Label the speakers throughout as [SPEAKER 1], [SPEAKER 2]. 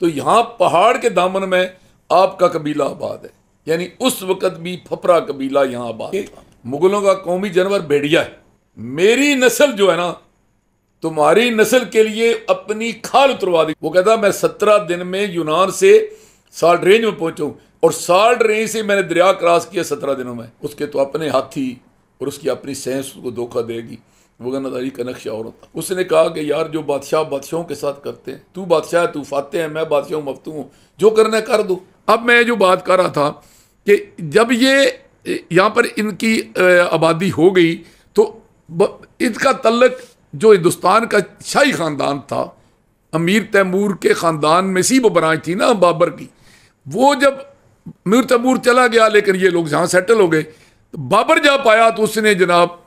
[SPEAKER 1] तो यहाँ पहाड़ के दामन में आपका कबीला आबाद है, यानी उस वक़्त भी फपरा कबीला यहाँ आबाद था। मुगलों का कौमी जानवर भेड़िया है। मेरी नस्ल जो है ना, तुम्हारी नस्ल के लिए अपनी खाल उतरवा दी। वो कहता मैं 17 दिन में यूनान से साल्ट रेंज में पहुंचूं, और साल्ट रेंज से मैंने दरिया क्रॉस किया 17 दिनों में। उसके तो अपने हाथी और उसकी अपनी सेंस उसको धोखा देगी। वो नदारी का नक्शा और होता। उसने कहा कि यार जो बादशाह बादशाहों के साथ करते हैं, तू बादशाह है, तू फाते है, मैं बादशाह हूँ, मफ्तू हूँ, जो करना है कर दो। अब मैं जो बात कर रहा था कि जब ये यहाँ पर इनकी आबादी हो गई तो इनका तल्लक जो हिंदुस्तान का शाही ख़ानदान था, अमीर तैमूर के ख़ानदान में सी वो ब्रांच थी ना बाबर की, वो जब अमीर तैमूर चला गया लेकिन ये लोग जहाँ सेटल हो गए, तो बाबर जब आया तो उसने जनाब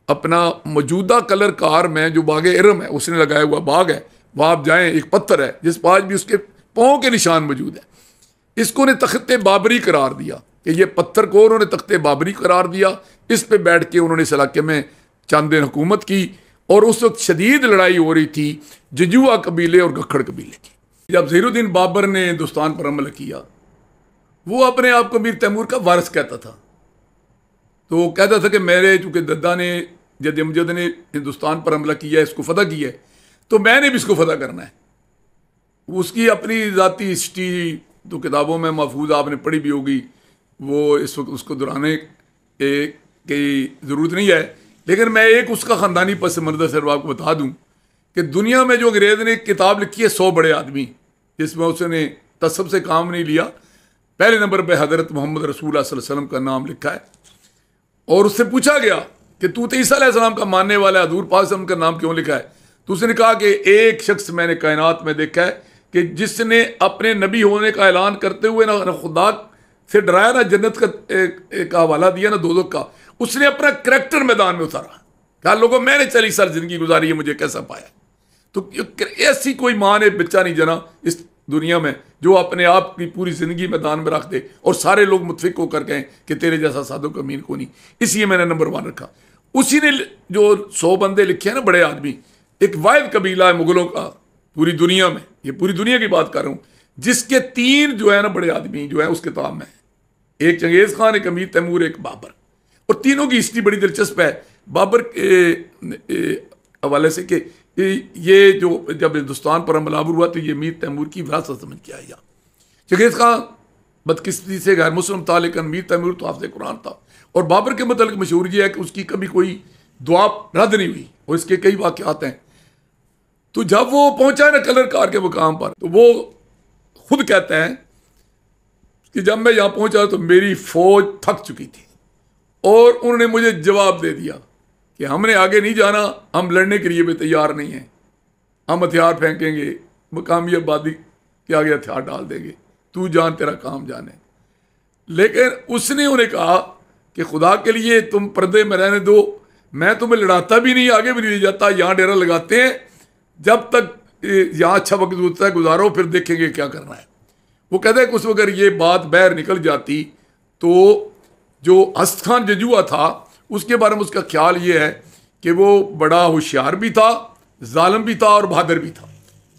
[SPEAKER 1] अपना मौजूदा कलर कार में जो बाग इरम है उसने लगाया हुआ बाग है, वहाँ आप जाएँ, एक पत्थर है जिस पर आज भी उसके पाँव के निशान मौजूद है। इसको ने तख्ते बाबरी करार दिया कि ये पत्थर को उन्होंने तख्ते बाबरी करार दिया। इस पे बैठ के उन्होंने इस इलाके में चंद दिन हुकूमत की, और उस वक्त शदीद लड़ाई हो रही थी जजुआ कबीले और गखड़ कबीले की। जब ज़हीरुद्दीन बाबर ने हिंदुस्तान पर हमला किया, वो अपने आप को अमीर तैमूर का वारिस कहता था। तो वो कहता था कि मेरे चूँकि दद्दा ने जद अमजद ने हिंदुस्तान पर हमला किया है, इसको फतह किया है, तो मैंने भी इसको फतह करना है। उसकी अपनी ज़ाती हिस्ट्री तो किताबों में महफूज आपने पढ़ी भी होगी, वो इस वक्त उसको दोहराने की ज़रूरत नहीं है। लेकिन मैं एक उसका ख़ानदानी पस मंज़र सिर्फ आपको बता दूं कि दुनिया में जो अंग्रेज़ ने किताब लिखी है 100 बड़े आदमी, जिसमें उसने तसब से काम नहीं लिया, पहले नंबर पे हज़रत मोहम्मद रसूलुल्लाह सल्लल्लाहु अलैहि वसल्लम का नाम लिखा है। और उससे पूछा गया कि तू तो ईसा अलैहिस्सलाम का मानने वाला है, हज़ूर पाक सल्लल्लाहु अलैहि वसल्लम का नाम क्यों लिखा है? तो उसने कहा कि एक शख्स मैंने कायनात में देखा है कि जिसने अपने नबी होने का ऐलान करते हुए ना खुदा से डराया, ना जन्नत का हवाला दिया, ना दोज़ख का, उसने अपना करैक्टर मैदान में उतारा। कहा लोगों मैंने 40 साल ज़िंदगी गुजारी है, मुझे कैसा पाया? तो ऐसी कोई माँ ने बच्चा नहीं जना इस दुनिया में जो अपने आप की पूरी ज़िंदगी मैदान में रख दे और सारे लोग मुतफिक होकर कहें कि तेरे जैसा सादो अमीन को नहीं। इसलिए मैंने नंबर 1 रखा। उसी ने जो 100 बंदे लिखे हैं ना बड़े आदमी, एक वाहिद कबीला है मुगलों का पूरी दुनिया में, ये पूरी दुनिया की बात कर रहा हूँ, जिसके 3 जो है ना बड़े आदमी जो है उस किताब में, एक चंगेज़ खान, एक अमीर तैमूर, एक बाबर। और तीनों की हिस्ट्री बड़ी दिलचस्प है बाबर के हवाले से कि ये जो जब हिंदुस्तान पर हमला हुआ तो ये अमीर तैमूर की विरासत समझ के आया। चंगेज़ खान बदकिस्मती से गैर मुस्लिम था, लेकिन अमीर तैमूर तो हाफ़िज़ कुरान था। और बाबर के मतलब मशहूर ये है कि उसकी कभी कोई दुआ रद्द नहीं हुई, और इसके कई वाक़यात हैं। तो जब वो पहुंचा ना कलर कार के मुकाम पर, तो वो खुद कहता है कि जब मैं यहाँ पहुंचा तो मेरी फौज थक चुकी थी, और उन्होंने मुझे जवाब दे दिया कि हमने आगे नहीं जाना, हम लड़ने के लिए भी तैयार नहीं हैं, हम हथियार फेंकेंगे, मकामी आबादी के आगे हथियार डाल देंगे, तू जान तेरा काम जाने। लेकिन उसने उन्हें कहा कि खुदा के लिए तुम पर्दे में रहने दो, मैं तुम्हें लड़ाता भी नहीं, आगे भी नहीं ले जाता, यहाँ डेरा लगाते हैं, जब तक यहाँ अच्छा वक्त होता है गुजारो, फिर देखेंगे क्या करना है। वो कहते हैं कि उस वक्त ये बात बाहर निकल जाती तो जो हस्त खान जजुआ था उसके बारे में उसका ख्याल ये है कि वो बड़ा होशियार भी था, जालिम भी था और बहादुर भी था,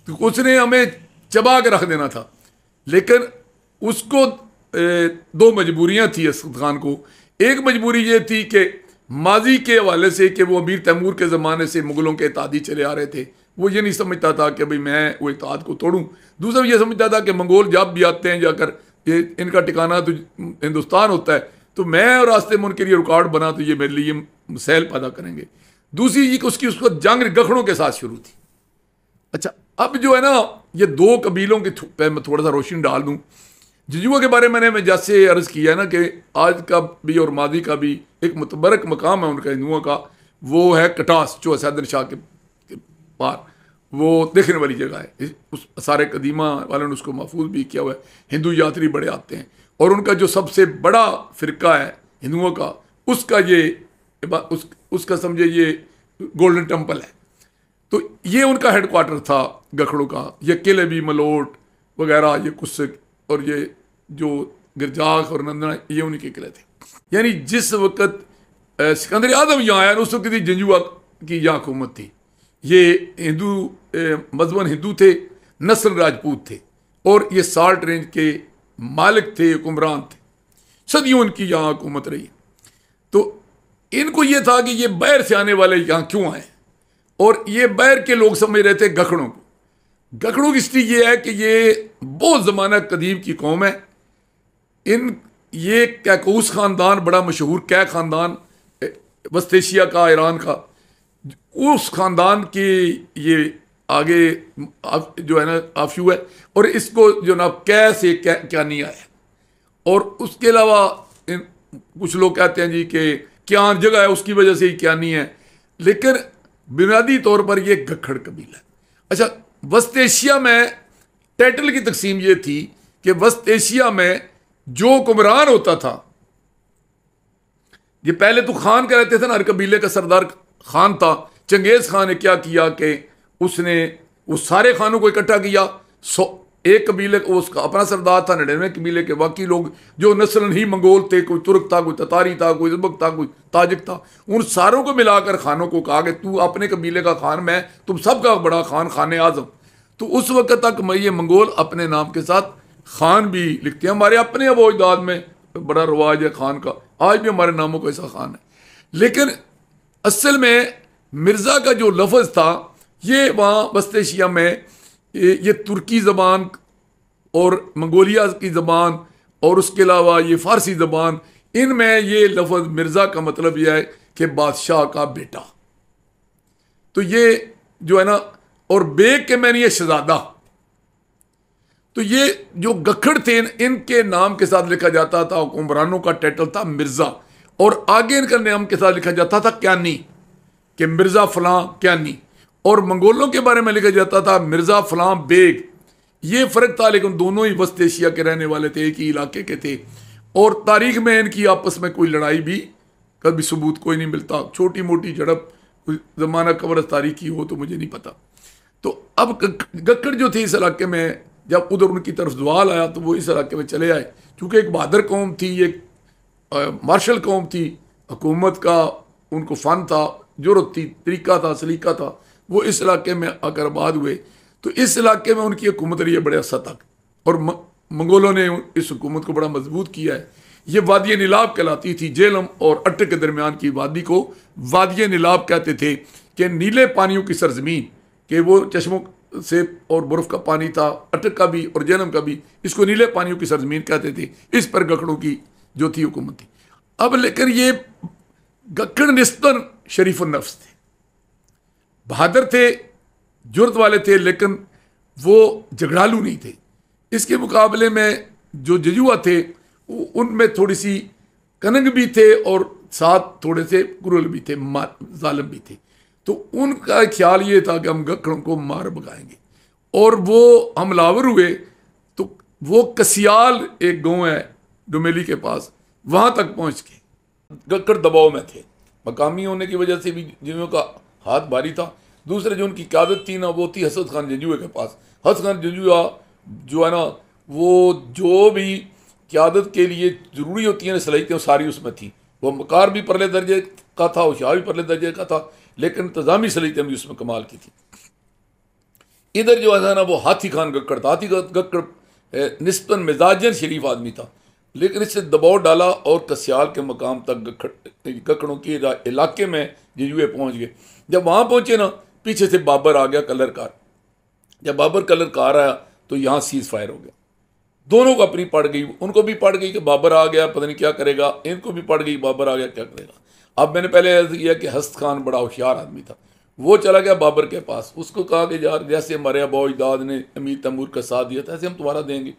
[SPEAKER 1] तो उसने हमें चबा के रख देना था। लेकिन उसको 2 मजबूरियाँ थी हस्त खान को। एक मजबूरी ये थी कि माजी के हवाले से कि वो अमीर तैमूर के ज़माने से मुग़लों के इत्तेहादी चले आ रहे थे, वो ये नहीं समझता था कि भाई मैं वो इत्तेहाद को तोड़ूं। दूसरा ये समझता था कि मंगोल जब भी आते हैं जाकर ये इनका ठिकाना तो हिंदुस्तान होता है, तो मैं और रास्ते में उनके लिए रुकावट बना तो ये मेरे लिए मसैल पैदा करेंगे। दूसरी ये कि उसको जंग गखड़ों के साथ शुरू थी। अच्छा, अब जो है ना ये 2 कबीलों के पे मैं थोड़ा सा रोशनी डाल दूँ। जजुआ के बारे में मैंने जैसे अर्ज़ किया ना कि आज का भी और मादी का भी एक मुतबरक मकाम है उनका हिंदुओं का, वो है कटास जो असदन शाह के पार, वो देखने वाली जगह है। उस सारे कदीमा वालों ने उसको महफूज भी किया हुआ है। हिंदू यात्री बड़े आते हैं, और उनका जो सबसे बड़ा फ़िरका है हिंदुओं का, उसका ये उसका समझे ये गोल्डन टेम्पल है। तो ये उनका हेडक्वार्टर था गखड़ों का। ये किले भी मलोट वगैरह, ये कुछ और ये जो गिरजाख और नंदना, ये उन्हीं के किले थे। यानी जिस वक़्त सिकंदर आज़म यहाँ आया उस वक्त जजुआ की यहाँ हुकूमत थी। ये हिंदू मजहबन हिंदू थे, नस्ल राजपूत थे और ये साल्ट रेंज के मालिक थे, हुक्मरान थे, सदियों इनकी यहाँ हुकूमत रही। तो इनको ये था कि ये बैर से आने वाले यहाँ क्यों आए, और ये बैर के लोग समझ रहे थे गखड़ों को। गखड़ों की स्थिति ये है कि ये बहुत ज़माना कदीम की कौम है। ये कैकूस ख़ानदान, बड़ा मशहूर कै ख़ानदान वस्त एशिया का, ईरान का, उस ख़ानदान के ये आगे जो है ना आफयू है, और इसको जो ना कै से क्या नहीं आया। और उसके अलावा कुछ लोग कहते हैं जी कि क्या जगह है उसकी वजह से ही क्या नहीं है, लेकिन बुनियादी तौर पर यह गखड़ कबीला है। अच्छा, वस्त एशिया में टाइटल की तकसीम ये थी कि वस्त एशिया में जो हुक्मरान होता था, ये पहले तो खान कहते थे ना, हर कबीले का सरदार खान था। चंगेज खान ने क्या किया कि उसने उस सारे खानों को इकट्ठा किया। एक कबीले को उसका अपना सरदार था, 99 कबीले के बाकी लोग जो नस्लन ही मंगोल थे, कोई तुर्क था, कोई ततारी था, कोई उज़्बेक था, कोई ताजिक था, उन सारों को मिलाकर खानों को कहा कि तू अपने कबीले का खान, मैं तुम सबका बड़ा खान, खाने आजम। तो उस वक्त तक ये मंगोल अपने नाम के साथ खान भी लिखते हैं। हमारे अपने अबो अजदाद में बड़ा रवाज है खान का, आज भी हमारे नामों का ऐसा खान है। लेकिन असल में मिर्ज़ा का जो लफ्ज़ था, ये वहाँ वस्त एशिया में ये तुर्की ज़बान और मंगोलिया की ज़बान और उसके अलावा ये फ़ारसी ज़बान, इनमें ये लफ्ज़ मिर्ज़ा का मतलब यह है कि बादशाह का बेटा। तो ये जो है ना, और बेग के मैंने ये शहजादा, तो ये जो गखड़ थे इनके नाम के साथ लिखा जाता था, हुक्मरानों का टाइटल था मिर्ज़ा, और आगे इनका नाम के साथ लिखा जाता था क्यानी, कि मिर्ज़ा फलां क्यानी। और मंगोलों के बारे में लिखा जाता था मिर्ज़ा फलां बेग। ये फ़र्क था, लेकिन दोनों ही वस्त एशिया के रहने वाले थे, एक ही इलाके के थे। और तारीख में इनकी आपस में कोई लड़ाई भी कभी सबूत कोई नहीं मिलता। छोटी मोटी झड़प ज़माना कब्र तारीख की हो तो मुझे नहीं पता। तो अब गक्कड़ जो थे इस इलाके में, जब उधर उनकी तरफ सवाल आया तो वो इस इलाके में चले आए। चूँकि एक बहादुर कौम थी, एक मार्शल कौम थी, हुकूमत का उनको फ़न था, जुर्रत थी, तरीका था, सलीका था, वो इस इलाके में आकर आबाद हुए। तो इस इलाके में उनकी हुकूमत रही है बड़े अरसा तक, और मंगोलों ने इस हुकूमत को बड़ा मजबूत किया है। ये वादी नीलाब कहलाती थी। जेलम और अटक के दरमियान की वादी को वादी नीलाब कहते थे, कि नीले पानियों की सरजमीन, कि वो चश्मों से और बर्फ़ का पानी था, अटक का भी और जेलम का भी, इसको नीले पानियों की सरजमीन कहते थे। इस पर गखड़ों की जो थी हुकूमत थी। अब लेकिन ये गखड़ निस्बतन शरीफ नफ्स थे, बहादुर थे, जुर्रत वाले थे, लेकिन वो झगड़ालू नहीं थे। इसके मुकाबले में जो जजुआ थे उनमें थोड़ी सी कनंग भी थे और साथ थोड़े से क्रूर भी थे, जालिम भी थे। तो उनका ख्याल ये था कि हम गखड़ों को मार भगाएंगे, और वो हमलावर हुए। तो वो कसियाल एक गांव है डुमेली के पास, वहाँ तक पहुँच के गखड़ दबाव में थे। मकामी होने की वजह से भी जिन्हों का हाथ भारी था। दूसरे जो उनकी क़यादत थी ना, वो थी हसद खान जजुए के पास। हसद खान जजुआ जो है ना, वो जो भी क़यादत के लिए ज़रूरी होती हैं सलाहियतें सारी उसमें थी। वो मकार भी परले दर्जे का था, होशियार भी परले दर्जे का था, लेकिन इंतज़ामी सलाहियतें भी उसमें कमाल की थी। इधर जो है ना, वो हाथी खान गक्कड़ था। हाथी गक्कड़ निस्बतन मिजाजन शरीफ आदमी था, लेकिन इससे दबाव डाला और कसियाल के मकाम तक गक्कड़ों के इलाके में जजुए पहुँच गए। जब वहाँ पहुँचे ना, पीछे से बाबर आ गया कलर कार। जब बाबर कलर कार आया तो यहाँ सीज फायर हो गया। दोनों को अपनी पड़ गई, उनको भी पड़ गई कि बाबर आ गया पता नहीं क्या करेगा, इनको भी पड़ गई बाबर आ गया क्या करेगा। अब मैंने पहले अर्ज किया कि हस्त खान बड़ा होशियार आदमी था। वो चला गया बाबर के पास, उसको कहा कि यार जैसे हमारे अबो अजदाद ने अमीर तैमूर का साथ दिया था, ऐसे हम तुम्हारा देंगे।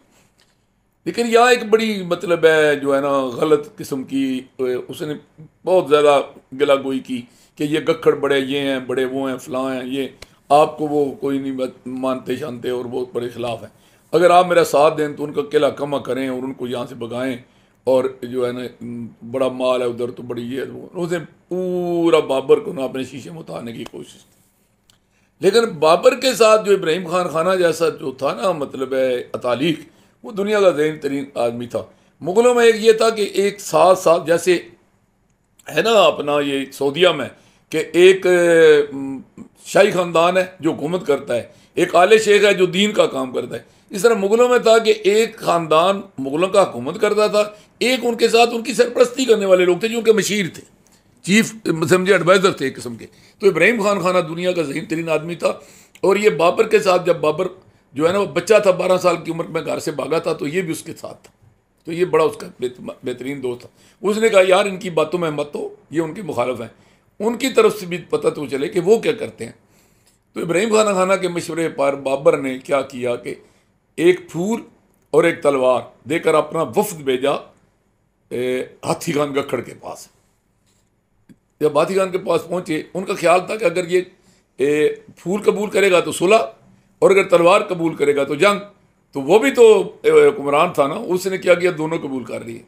[SPEAKER 1] लेकिन यहाँ एक बड़ी मतलब है जो है ना, गलत किस्म की उसने बहुत ज़्यादा गिला गोई की कि ये गखड़ बड़े ये हैं, बड़े वो हैं, फलां हैं, ये आपको वो कोई नहीं मानते शानते और बहुत बड़े खिलाफ हैं। अगर आप मेरा साथ दें तो उनका किला कमा करें और उनको यहाँ से भगाएं, और जो है ना बड़ा माल है उधर तो बड़ी ये है वो। उसने पूरा बाबर को ना अपने शीशे में उतारने की कोशिश की। लेकिन बाबर के साथ जो इब्राहिम खान खाना जैसा जो था ना, मतलब है अतालीक, वो दुनिया का ज़हीन तरीन आदमी था। मुग़लों में एक ये था कि एक साथ साथ जैसे है ना अपना ये सऊदीया में कि एक शाही ख़ानदान है जो हुकूमत करता है, एक आले शेख है जो दीन का काम करता है। इस तरह मुगलों में था कि एक ख़ानदान मुगलों का हुकूमत करता था, एक उनके साथ उनकी सरपरस्ती करने वाले लोग थे जो उनके मशीर थे, चीफ समझे एडवाइज़र थे एक किस्म के। तो इब्राहिम खान खाना दुनिया का ज़हीन तरीन आदमी था। और ये बाबर के साथ, जब बाबर जो है ना वो बच्चा था, 12 साल की उम्र में घर से भागा था, तो ये भी उसके साथ था। तो ये बड़ा उसका बेहतरीन दोस्त था। उसने कहा यार इनकी बातों में मत हो, ये उनके मुखालिफ हैं, उनकी तरफ से भी पता तो चले कि वो क्या करते हैं। तो इब्राहिम खाना के मशवरे पर बाबर ने क्या किया कि एक फूल और एक तलवार देकर अपना वफ्द भेजा हाथी खान गखड़ के पास। जब हाथी खान के पास पहुंचे, उनका ख्याल था कि अगर ये फूल कबूल करेगा तो सुलह, और अगर तलवार कबूल करेगा तो जंग। तो वो भी तो हुक्मरान था ना, उसने क्या किया, दोनों कबूल कर लिए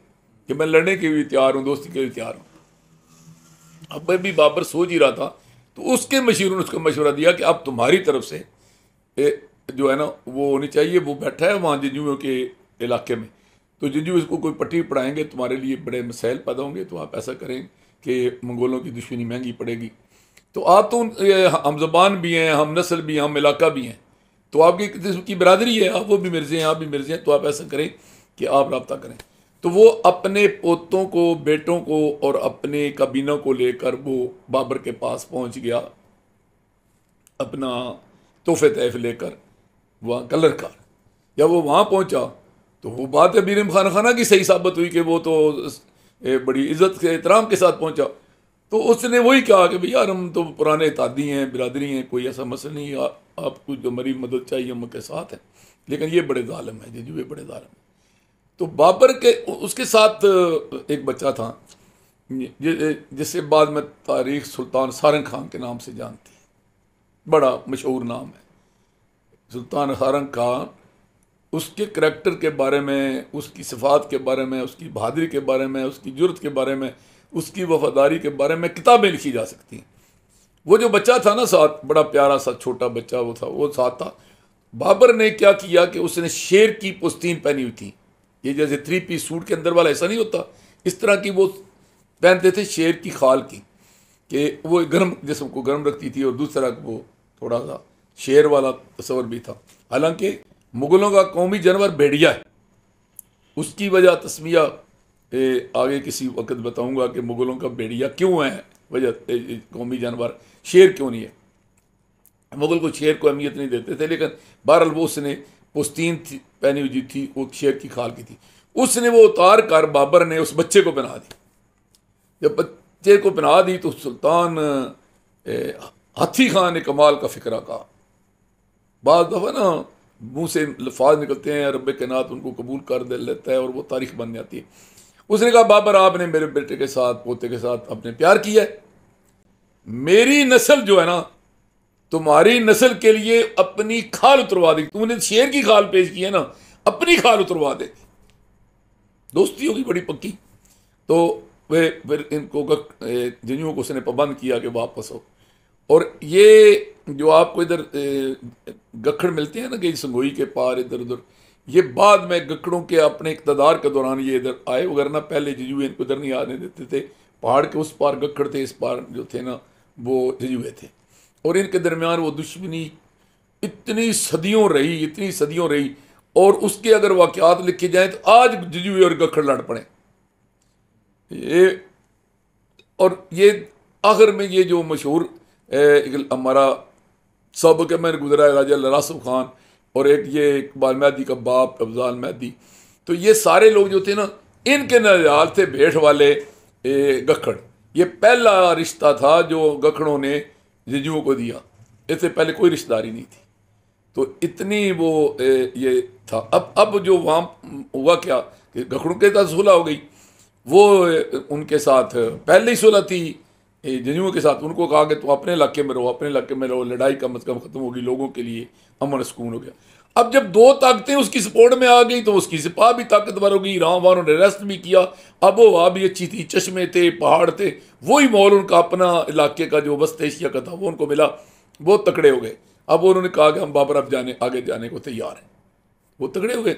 [SPEAKER 1] कि मैं लड़ने के भी तैयार हूँ, दोस्ती के भी तैयार हूँ। अब भी बाबर सोच ही रहा था, तो उसके मशीरों ने उसको मशवरा दिया कि अब तुम्हारी तरफ से जो है ना वो होनी चाहिए। वो बैठा है वहाँ जंजुओं के इलाके में, तो जंजू इसको कोई पट्टी पढ़ाएंगे, तुम्हारे लिए बड़े मसाइल पैदा होंगे, तो आप ऐसा करें कि मंगोलों की दुश्मनी महंगी पड़ेगी। तो आप तो हम ज़बान भी हैं, हम नस्ल भी हैं, हम इलाका भी हैं, तो आपकी किस्म की बरादरी है, आप वो भी मिर्जे हैं, आप भी मिर्जे हैं, तो आप ऐसा करें कि आप रब्ता करें। तो वो अपने पोतों को, बेटों को और अपने काबीनों को लेकर वो बाबर के पास पहुंच गया, अपना तोहफे तहफ लेकर वहाँ कलर का। जब वो वहाँ पहुँचा तो वो बात है इब्राहिम खान खाना की सही साबित हुई कि वो तो बड़ी इज्जत के एहतराम के साथ पहुँचा। तो उसने वही कहा कि भैया हम तो पुराने तादी हैं, बिरादरी हैं, कोई ऐसा मसला नहीं, आपको जो हमारी मदद चाहिए हम के साथ हैं, लेकिन ये बड़े ज़ालिम हैं, जंजू बड़े ज़ालिम हैं। तो बाबर के उसके साथ एक बच्चा था जिससे बाद में तारीख सुल्तान सारंग खान के नाम से जानती है, बड़ा मशहूर नाम है सुल्तान सारंग खान। उसके करैक्टर के बारे में, उसकी सिफात के बारे में, उसकी बहादुरी के बारे में, उसकी जुर्रत के बारे में, उसकी वफादारी के बारे में किताबें लिखी जा सकती हैं। वो जो बच्चा था ना साथ, बड़ा प्यारा सा छोटा बच्चा वो था, वो साथ था। बाबर ने क्या किया कि उसने शेर की पुस्तीन पहनी हुई थी, ये जैसे 3 पीस सूट के अंदर वाला ऐसा नहीं होता, इस तरह की वो पहनते थे शेर की खाल की, कि वो गर्म जिस्म को गर्म रखती थी, और दूसरा वो थोड़ा सा शेर वाला तस्वर भी था। हालांकि मुगलों का कौमी जानवर भेड़िया है, उसकी वजह तस्मिया आगे किसी वक्त बताऊंगा कि मुगलों का भेड़िया क्यों है, वजह कौमी जानवर शेर क्यों नहीं है। मुगल को शेर को अहमियत नहीं देते थे, लेकिन बहरहाल वो उसने पुस्तीन पहनी हुई थी, वो शेर की खाल की थी, उसने वो उतार कर बाबर ने उस बच्चे को पहना दी। जब बच्चे को पहना दी तो सुल्तान हाथी खान ने कमाल का फिक्रा कहा। बाद दफ़ा ना मुँह से लफाज निकलते हैं, रब के नात उनको कबूल कर दे लेता है और वो तारीख बन जाती है। उसने कहा बाबर आपने मेरे बेटे के साथ, पोते के साथ अपने प्यार किया है, मेरी नस्ल जो है ना, तुम्हारी नस्ल के लिए अपनी खाल उतरवा देगी। तुमने शेर की खाल पेश की है ना, अपनी खाल उतरवा देगी, दोस्ती होगी बड़ी पक्की। तो वे फिर इनको जंजुओं को उसने पाबंद किया कि वापस हो। और ये जो आपको इधर गखड़ मिलते हैं ना कि संगोई के पार इधर उधर, ये बाद में गखड़ों के अपने इक़्तिदार के दौरान ये इधर आए, वगरना पहले जंजुए इनको इधर नहीं आने देते थे। पहाड़ के उस पार गखड़ थे, इस पार जो थे ना वो जंजुए थे, और इनके दरमियान वो दुश्मनी इतनी सदियों रही, इतनी सदियों रही। और उसके अगर वाक़यात लिखे जाएँ तो आज जंजुए और गखड़ लड़ पड़े ये। और ये आखिर में ये जो मशहूर हमारा सबक में गुजरा है राजा रासिफ खान, और एक ये इकबाल मेहदी का बाप अफजाल मेहदी, तो ये सारे लोग जो थे ना, इनके नज़ार थे भेंट वाले गखड़। ये पहला रिश्ता था जो गखड़ों ने जंजुओं को दिया, इससे पहले कोई रिश्तेदारी नहीं थी। तो इतनी वो ये था। अब जो वहाँ हुआ क्या कि गखड़ों के साथ सुलह हो गई, वो उनके साथ पहले ही सुलह थी जंजुओं के साथ। उनको कहा कि तुम अपने इलाके में रहो, अपने इलाके में रहो, लड़ाई कम अज़ कम ख़त्म होगी, लोगों के लिए अमन सुकून हो गया। अब जब दो ताकतें उसकी सपोर्ट में आ गई तो उसकी सिपा भी ताकतवर हो गई, ईरान वालों ने रेस्ट भी किया, अब वो वहाँ भी अच्छी थी, चश्मे थे, पहाड़ थे, वही माहौल उनका अपना इलाके का जो वस्त एशिया का था वो उनको मिला, वो तकड़े हो गए। अब उन्होंने कहा कि हम बाबर अब आगे जाने को तैयार हैं, वो तगड़े हो गए।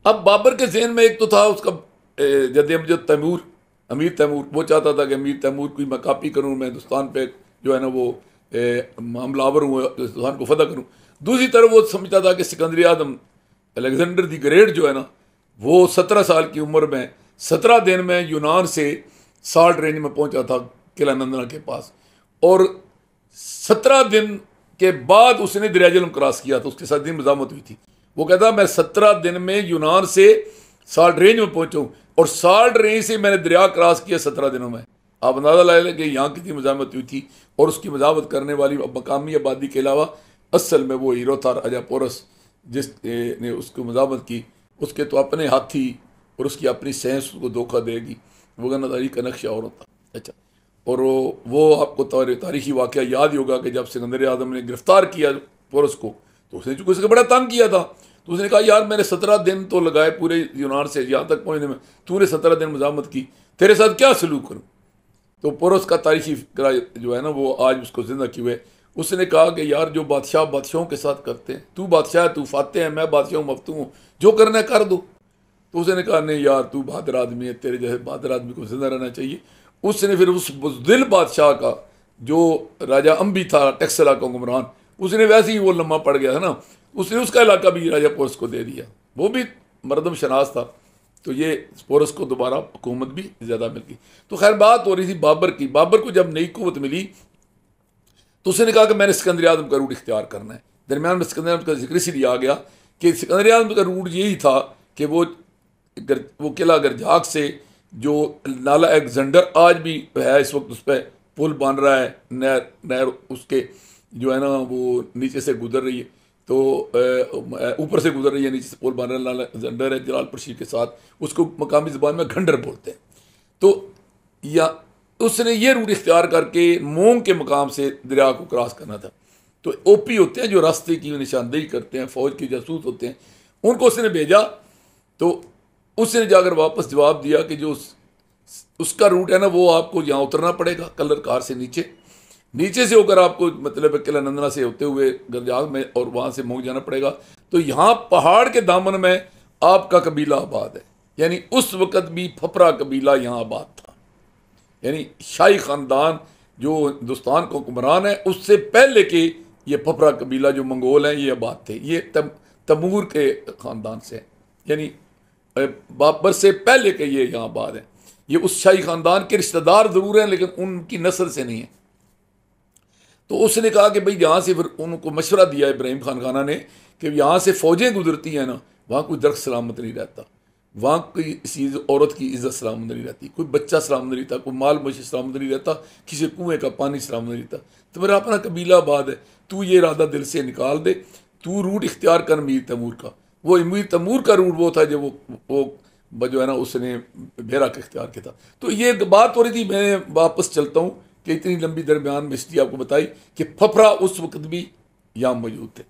[SPEAKER 1] अब बाबर के जहन में एक तो था उसका जद अमजद तैमूर, अमीर तैमूर, वो चाहता था कि अमीर तैमूर की मैं कापी करूँ, मैं हिंदुस्तान पे जो है ना वो हमलावर हूँ, हिंदुस्तान को फतह करूँ। दूसरी तरफ वो समझता था कि सिकंदर आजम अलेक्जेंडर दी ग्रेट जो है ना, वो 17 साल की उम्र में 17 दिन में यूनान से साल्ट रेंज में पहुंचा था किला नंदना के पास, और 17 दिन के बाद उसने दरिया झेलम क्रॉस किया था। उसके साथ दिन मजामत हुई थी। वो कहता मैं 17 दिन में यूनान से साल्ट रेंज में पहुंचूं और साल्ट रेंज से मैंने दरिया क्रॉस किया 17 दिनों में। आप अंदाजा ला लें कि यहाँ कितनी मजामत हुई थी। और उसकी मजामत करने वाली मकामी आबादी के अलावा असल में वो हीरो था राजा पोरस, जिसने उसको मजामत की। उसके तो अपने हाथी और उसकी अपनी सेंस उसको धोखा देगी, वो गन्नादारी का नक्शा और होता। अच्छा, और वो आपको तारीखी वाक़या याद ही होगा कि जब सिकंदर आजम ने गिरफ्तार किया पोरस को, तो उसने चूंकि उसका बड़ा तंग किया था, तो उसने कहा यार मैंने 17 दिन तो लगाए पूरे यूनान से यहाँ तक पहुँचने में, तूने 17 दिन मजामत की, तेरे साथ क्या सलूक करूँ। तो पोरस का तारीखी फिक्रा जो है ना, वो आज उसको जिंदा किए हुए। उसने कहा कि यार जो बादशाह बादशाहों के साथ करते हैं, तू बादशाह है, तू फाते है, मैं बादशाह हूँ, मफ्तू हूँ, जो करना है कर दो। तो उसने कहा नहीं यार तू बहादुर आदमी है, तेरे जैसे बहादुर आदमी को जिंदा रहना चाहिए। उसने फिर उस बुज़दिल बादशाह का जो राजा अम्बी था टेक्सला का हुक्मरान, उसने वैसे ही वो लम्हा पड़ गया था ना, उसने उसका इलाका भी राजा पोरस को दे दिया। वो भी मरदम शनास था, तो ये पोरस को दोबारा हुकूमत भी ज़्यादा मिल गई। तो खैर बात हो रही थी बाबर की। बाबर को जब नई कुव्वत मिली तो उसने कहा कि मैंने सिकंदर आजम का रूट इख्तियार करना है। दरमियान में सिकंदर आजम का जिक्र इसलिए आ गया कि सिकंदर आजम का रूट यही था कि वो किला गरजाक से जो नाला अलेक्जेंडर आज भी है, इस वक्त उस पर पुल बन रहा है, नहर उसके जो है ना वो नीचे से गुजर रही है, तो ऊपर से गुजर रही है, नीचे से पुल बन रहा है, नाला अलेक्जेंडर है जलालपुर शीर के साथ, उसको मकामी ज़बान में खंडर बोलते हैं। तो या उसने ये रूट इख्तियार करके मोंग के मकाम से दरिया को क्रॉस करना था। तो ओपी होते हैं जो रास्ते की निशानदेही करते हैं, फौज के जासूस होते हैं, उनको उसने भेजा। तो उसने जाकर वापस जवाब दिया कि जो उसका रूट है ना, वो आपको यहाँ उतरना पड़ेगा कलर कार से नीचे से होकर आपको मतलब किला नंदना से होते हुए गरजाक में और वहाँ से मोंग जाना पड़ेगा। तो यहाँ पहाड़ के दामन में आपका कबीला आबाद है। यानी उस वक़्त भी फपरा कबीला यहाँ आबाद था। यानी शाही ख़ानदान जो हिंदुस्तान का हुक्मरान है, उससे पहले के ये फपरा कबीला जो मंगोल हैं ये आबाद थे। ये तमूर के ख़ानदान से, यानी बाबर से पहले के ये यहाँ आबाद हैं। ये उस शाही ख़ानदान के रिश्तेदार ज़रूर हैं, लेकिन उनकी नस्ल से नहीं है। तो उसने कहा कि भाई यहाँ से, फिर उनको मशवरा दिया इब्राहिम खान खाना ने कि यहाँ से फ़ौजें गुजरती हैं ना, वहाँ कोई दरख्त सलामत नहीं रहता, वहाँ कोई चीज़ औरत की इज्जत सलामत नहीं रहती, कोई बच्चा सलामत नहीं रहता, कोई माल मवेशी सलामत नहीं रहता, किसी कुएँ का पानी सलामत नहीं रहता। तो मेरा अपना कबीला आबाद है, तू ये इरादा दिल से निकाल दे, तू रूट इख्तियार कर मीर तैमूर का। वो मीर तैमूर का रूट वो था जो वो जो है ना उसने बेरा का इख्तियार किया था। तो ये बात हो रही थी, मैं वापस चलता हूँ कि इतनी लंबी दरमियान में इसलिए आपको बताई कि फफरा उस वक्त भी यहाँ मौजूद थे।